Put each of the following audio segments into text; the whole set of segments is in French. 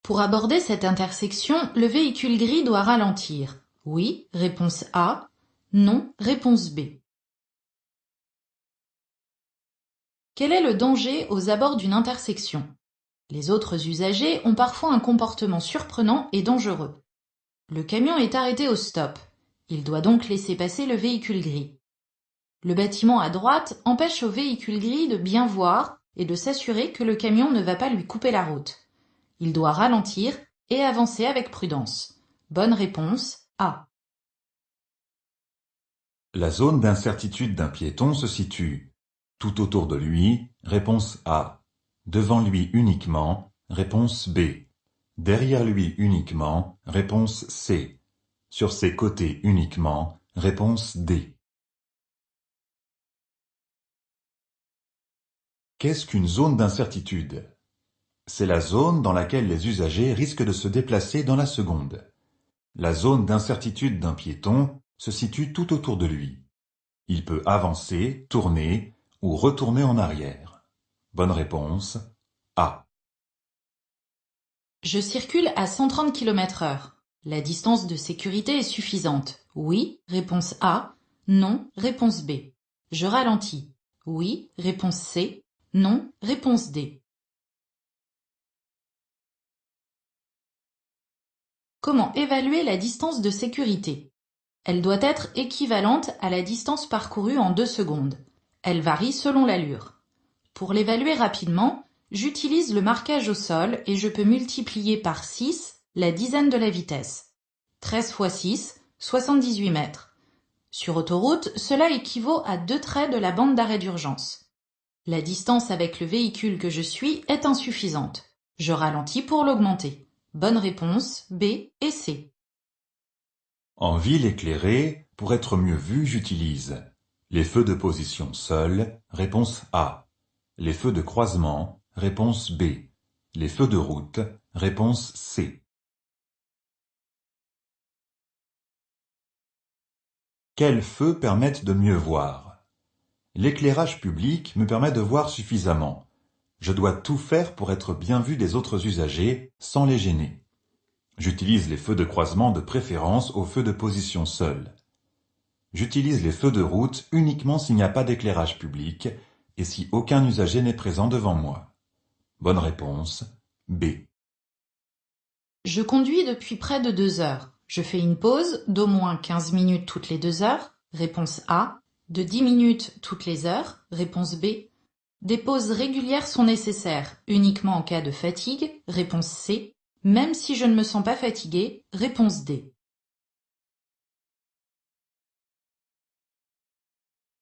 Pour aborder cette intersection, le véhicule gris doit ralentir. Oui, réponse A. Non, réponse B. Quel est le danger aux abords d'une intersection? Les autres usagers ont parfois un comportement surprenant et dangereux. Le camion est arrêté au stop. Il doit donc laisser passer le véhicule gris. Le bâtiment à droite empêche au véhicule gris de bien voir et de s'assurer que le camion ne va pas lui couper la route. Il doit ralentir et avancer avec prudence. Bonne réponse A. La zone d'incertitude d'un piéton se situe tout autour de lui, réponse A. Devant lui uniquement, réponse B. Derrière lui uniquement, réponse C. Sur ses côtés uniquement, réponse D. Qu'est-ce qu'une zone d'incertitude? C'est la zone dans laquelle les usagers risquent de se déplacer dans la seconde. La zone d'incertitude d'un piéton se situe tout autour de lui. Il peut avancer, tourner ou retourner en arrière. Bonne réponse A. Je circule à 130 km/h. La distance de sécurité est suffisante. Oui, réponse A. Non, réponse B. Je ralentis. Oui, réponse C. Non, réponse D. Comment évaluer la distance de sécurité? Elle doit être équivalente à la distance parcourue en 2 secondes. Elle varie selon l'allure. Pour l'évaluer rapidement, j'utilise le marquage au sol et je peux multiplier par 6 la dizaine de la vitesse. 13 fois 6, 78 mètres. Sur autoroute, cela équivaut à 2 traits de la bande d'arrêt d'urgence. La distance avec le véhicule que je suis est insuffisante. Je ralentis pour l'augmenter. Bonne réponse B et C. En ville éclairée, pour être mieux vu, j'utilise les feux de position seuls, réponse A. Les feux de croisement, réponse B. Les feux de route, réponse C. Quels feux permettent de mieux voir? L'éclairage public me permet de voir suffisamment. Je dois tout faire pour être bien vu des autres usagers, sans les gêner. J'utilise les feux de croisement de préférence aux feux de position seuls. J'utilise les feux de route uniquement s'il n'y a pas d'éclairage public et si aucun usager n'est présent devant moi. Bonne réponse B. Je conduis depuis près de 2 heures. Je fais une pause d'au moins 15 minutes toutes les 2 heures. Réponse A. De 10 minutes toutes les heures. Réponse B. Des pauses régulières sont nécessaires, uniquement en cas de fatigue. Réponse C. Même si je ne me sens pas fatigué. Réponse D.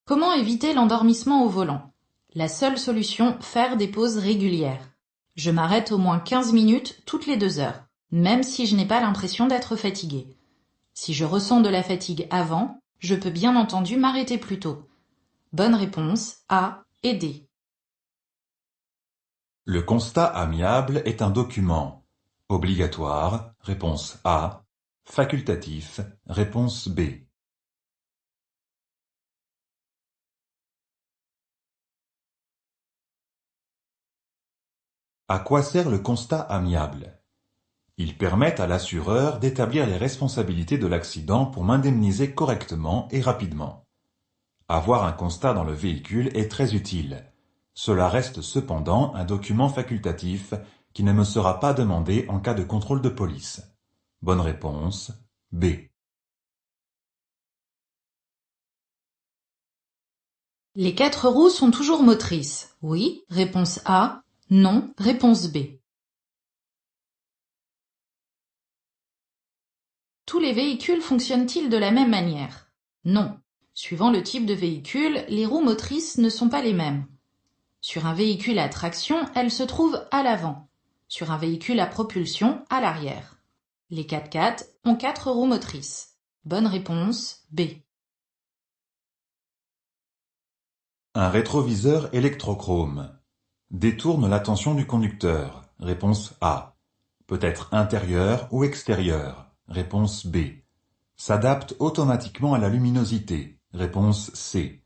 Comment éviter l'endormissement au volant? La seule solution, faire des pauses régulières. Je m'arrête au moins 15 minutes toutes les 2 heures, même si je n'ai pas l'impression d'être fatigué. Si je ressens de la fatigue avant, je peux bien entendu m'arrêter plus tôt. Bonne réponse A et D. Le constat amiable est un document obligatoire, réponse A. Facultatif, réponse B. À quoi sert le constat amiable? Il permet à l'assureur d'établir les responsabilités de l'accident pour m'indemniser correctement et rapidement. Avoir un constat dans le véhicule est très utile. Cela reste cependant un document facultatif qui ne me sera pas demandé en cas de contrôle de police. Bonne réponse B. Les 4 roues sont toujours motrices. Oui, réponse A. Non, réponse B. Tous les véhicules fonctionnent-ils de la même manière? Non. Suivant le type de véhicule, les roues motrices ne sont pas les mêmes. Sur un véhicule à traction, elles se trouvent à l'avant. Sur un véhicule à propulsion, à l'arrière. Les 4x4 ont 4 roues motrices. Bonne réponse B. Un rétroviseur électrochrome détourne l'attention du conducteur. Réponse A. Peut être intérieur ou extérieur. Réponse B. S'adapte automatiquement à la luminosité. Réponse C.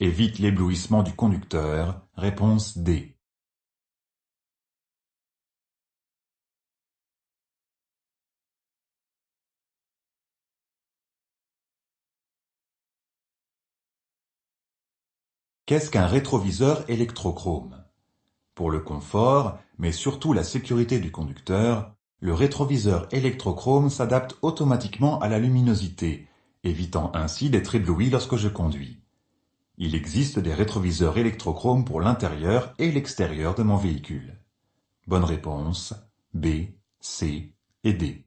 Évite l'éblouissement du conducteur. Réponse D. Qu'est-ce qu'un rétroviseur électrochrome? Pour le confort, mais surtout la sécurité du conducteur, le rétroviseur électrochrome s'adapte automatiquement à la luminosité, évitant ainsi d'être ébloui lorsque je conduis. Il existe des rétroviseurs électrochromes pour l'intérieur et l'extérieur de mon véhicule. Bonne réponse, B, C et D.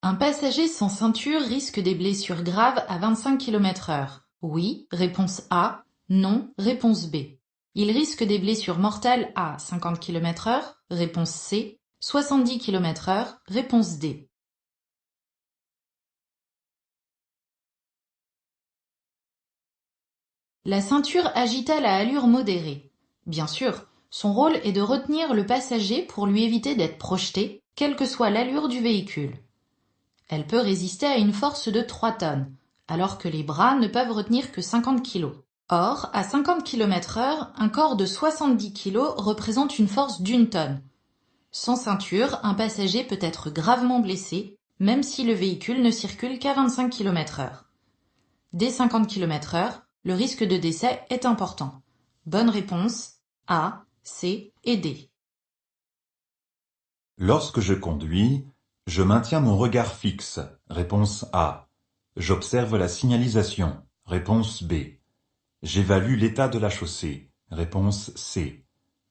Un passager sans ceinture risque des blessures graves à 25 km/h. Oui, réponse A. Non, réponse B. Il risque des blessures mortelles à 50 km/h. Réponse C. 70 km/h. Réponse D. La ceinture agit-elle à allure modérée? Bien sûr, son rôle est de retenir le passager pour lui éviter d'être projeté, quelle que soit l'allure du véhicule. Elle peut résister à une force de 3 tonnes, alors que les bras ne peuvent retenir que 50 kg. Or, à 50 km/h, un corps de 70 kg représente une force d'1 tonne. Sans ceinture, un passager peut être gravement blessé, même si le véhicule ne circule qu'à 25 km/h. Dès 50 km/h, le risque de décès est important. Bonne réponse A, C et D. Lorsque je conduis, je maintiens mon regard fixe. Réponse A. J'observe la signalisation. Réponse B. J'évalue l'état de la chaussée. Réponse C.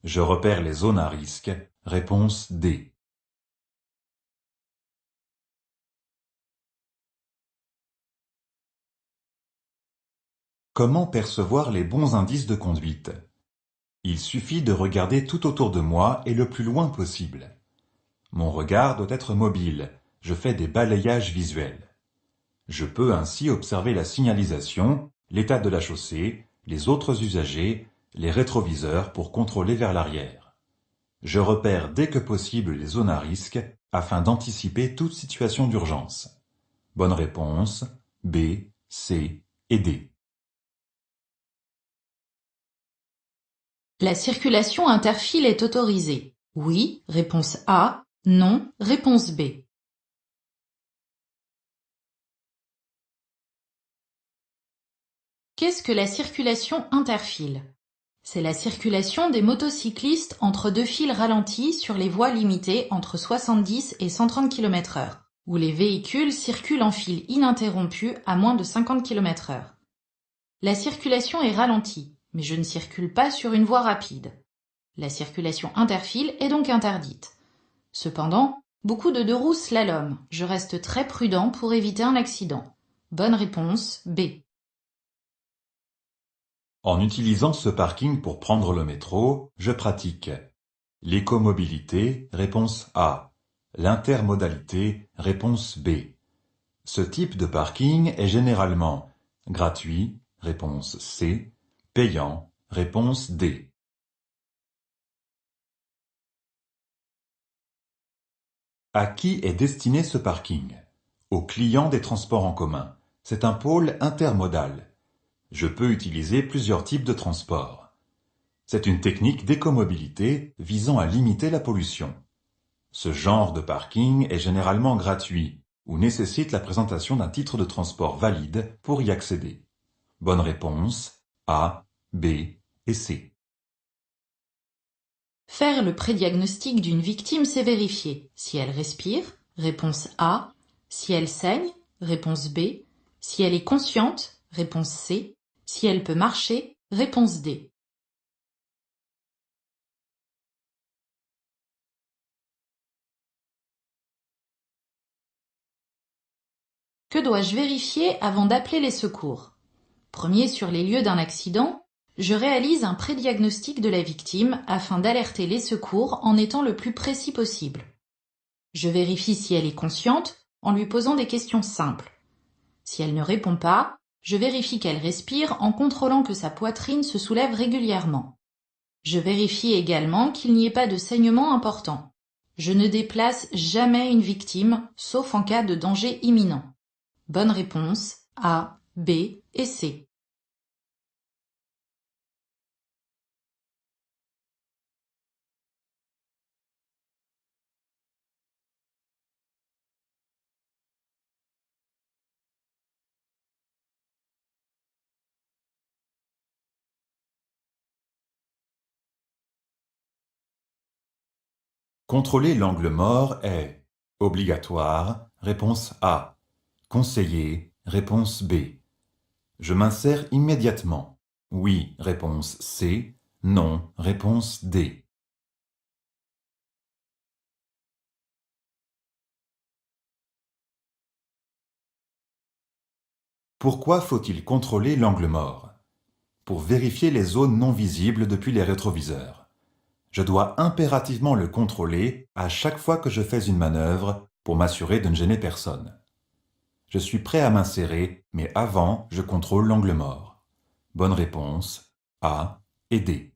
Je repère les zones à risque. Réponse D. Comment percevoir les bons indices de conduite? Il suffit de regarder tout autour de moi et le plus loin possible. Mon regard doit être mobile. Je fais des balayages visuels. Je peux ainsi observer la signalisation, l'état de la chaussée, les autres usagers, les rétroviseurs pour contrôler vers l'arrière. Je repère dès que possible les zones à risque afin d'anticiper toute situation d'urgence. Bonne réponse, B, C et D. La circulation interfile est autorisée. Oui, réponse A. Non, réponse B. Qu'est-ce que la circulation interfile? C'est la circulation des motocyclistes entre deux files ralenties sur les voies limitées entre 70 et 130 km/h, où les véhicules circulent en file ininterrompue à moins de 50 km/h. La circulation est ralentie, mais je ne circule pas sur une voie rapide. La circulation interfile est donc interdite. Cependant, beaucoup de deux-roues slaloment. Je reste très prudent pour éviter un accident. Bonne réponse, B. En utilisant ce parking pour prendre le métro, je pratique l'écomobilité, réponse A. L'intermodalité, réponse B. Ce type de parking est généralement gratuit, réponse C, payant, réponse D. À qui est destiné ce parking? Aux clients des transports en commun. C'est un pôle intermodal. Je peux utiliser plusieurs types de transports. C'est une technique d'écomobilité visant à limiter la pollution. Ce genre de parking est généralement gratuit ou nécessite la présentation d'un titre de transport valide pour y accéder. Bonne réponse, A, B et C. Faire le prédiagnostic d'une victime, c'est vérifier si elle respire, réponse A, si elle saigne, réponse B, si elle est consciente, réponse C, si elle peut marcher, réponse D. Que dois-je vérifier avant d'appeler les secours? Premier, sur les lieux d'un accident, je réalise un prédiagnostic de la victime afin d'alerter les secours en étant le plus précis possible. Je vérifie si elle est consciente en lui posant des questions simples. Si elle ne répond pas, je vérifie qu'elle respire en contrôlant que sa poitrine se soulève régulièrement. Je vérifie également qu'il n'y ait pas de saignement important. Je ne déplace jamais une victime, sauf en cas de danger imminent. Bonne réponse A, B et C. Contrôler l'angle mort est obligatoire, réponse A. Conseillé, réponse B. Je m'insère immédiatement. Oui, réponse C. Non, réponse D. Pourquoi faut-il contrôler l'angle mort? Pour vérifier les zones non visibles depuis les rétroviseurs. Je dois impérativement le contrôler à chaque fois que je fais une manœuvre pour m'assurer de ne gêner personne. Je suis prêt à m'insérer, mais avant, je contrôle l'angle mort. Bonne réponse, A et D.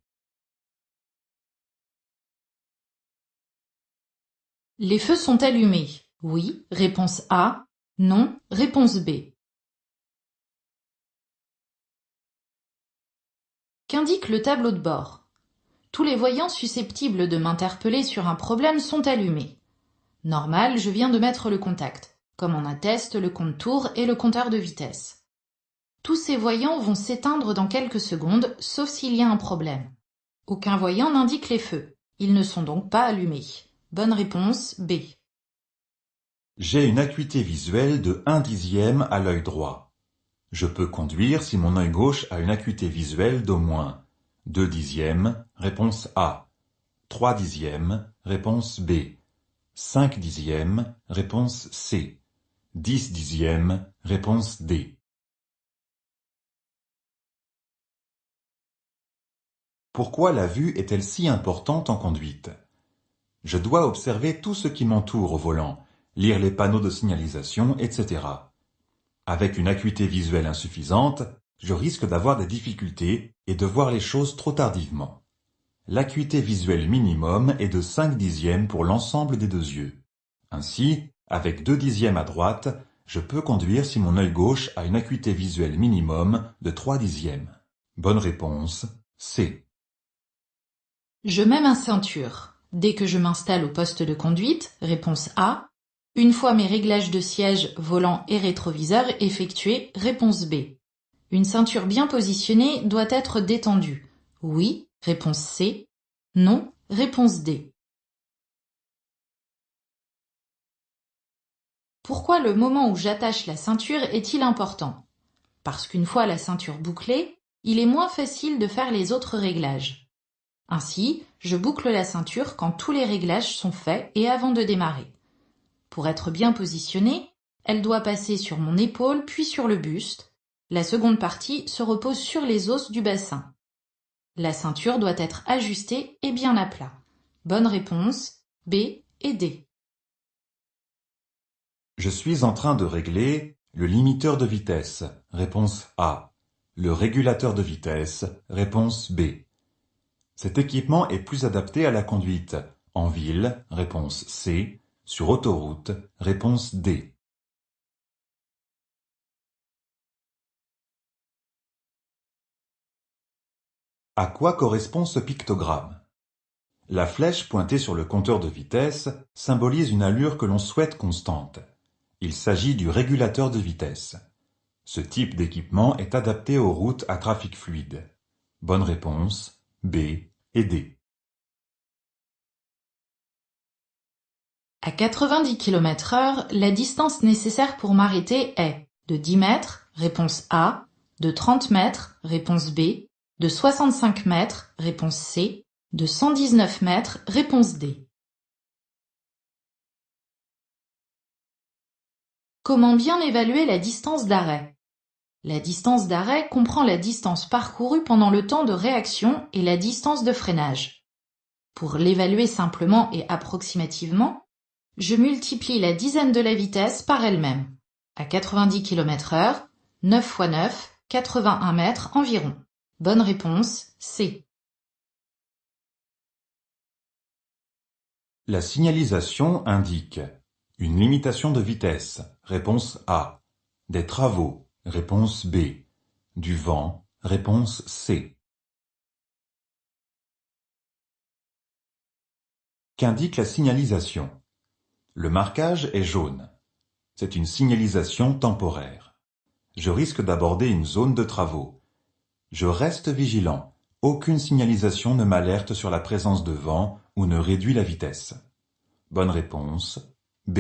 Les feux sont allumés. Oui, réponse A. Non, réponse B. Qu'indique le tableau de bord? Tous les voyants susceptibles de m'interpeller sur un problème sont allumés. Normal, je viens de mettre le contact, comme en atteste le compte-tours et le compteur de vitesse. Tous ces voyants vont s'éteindre dans quelques secondes, sauf s'il y a un problème. Aucun voyant n'indique les feux. Ils ne sont donc pas allumés. Bonne réponse, B. J'ai une acuité visuelle de 1/10 à l'œil droit. Je peux conduire si mon œil gauche a une acuité visuelle d'au moins 2/10, réponse A, 3/10, réponse B, 5/10, réponse C, 10/10, réponse D. Pourquoi la vue est-elle si importante en conduite? Je dois observer tout ce qui m'entoure au volant, lire les panneaux de signalisation, etc. Avec une acuité visuelle insuffisante, je risque d'avoir des difficultés et de voir les choses trop tardivement. L'acuité visuelle minimum est de 5/10 pour l'ensemble des deux yeux. Ainsi, avec 2/10 à droite, je peux conduire si mon œil gauche a une acuité visuelle minimum de 3/10. Bonne réponse, C. Je mets ma ceinture. Dès que je m'installe au poste de conduite, réponse A. Une fois mes réglages de siège, volant et rétroviseur effectués, réponse B. Une ceinture bien positionnée doit être détendue. Oui, réponse C. Non, réponse D. Pourquoi le moment où j'attache la ceinture est-il important? Parce qu'une fois la ceinture bouclée, il est moins facile de faire les autres réglages. Ainsi, je boucle la ceinture quand tous les réglages sont faits et avant de démarrer. Pour être bien positionnée, elle doit passer sur mon épaule puis sur le buste. La seconde partie se repose sur les os du bassin. La ceinture doit être ajustée et bien à plat. Bonne réponse, B et D. Je suis en train de régler le limiteur de vitesse, réponse A. Le régulateur de vitesse, réponse B. Cet équipement est plus adapté à la conduite. En ville, réponse C. Sur autoroute, réponse D. À quoi correspond ce pictogramme? La flèche pointée sur le compteur de vitesse symbolise une allure que l'on souhaite constante. Il s'agit du régulateur de vitesse. Ce type d'équipement est adapté aux routes à trafic fluide. Bonne réponse, B et D. À 90 km/h, la distance nécessaire pour m'arrêter est de 10 mètres, réponse A, de 30 mètres, réponse B, de 65 mètres, réponse C, de 119 mètres, réponse D. Comment bien évaluer la distance d'arrêt? La distance d'arrêt comprend la distance parcourue pendant le temps de réaction et la distance de freinage. Pour l'évaluer simplement et approximativement, je multiplie la dizaine de la vitesse par elle-même. À 90 km/h, 9 x 9, 81 mètres environ. Bonne réponse, C. La signalisation indique une limitation de vitesse, réponse A. Des travaux, réponse B. Du vent, réponse C. Qu'indique la signalisation? Le marquage est jaune. C'est une signalisation temporaire. Je risque d'aborder une zone de travaux. Je reste vigilant. Aucune signalisation ne m'alerte sur la présence de vent ou ne réduit la vitesse. Bonne réponse B.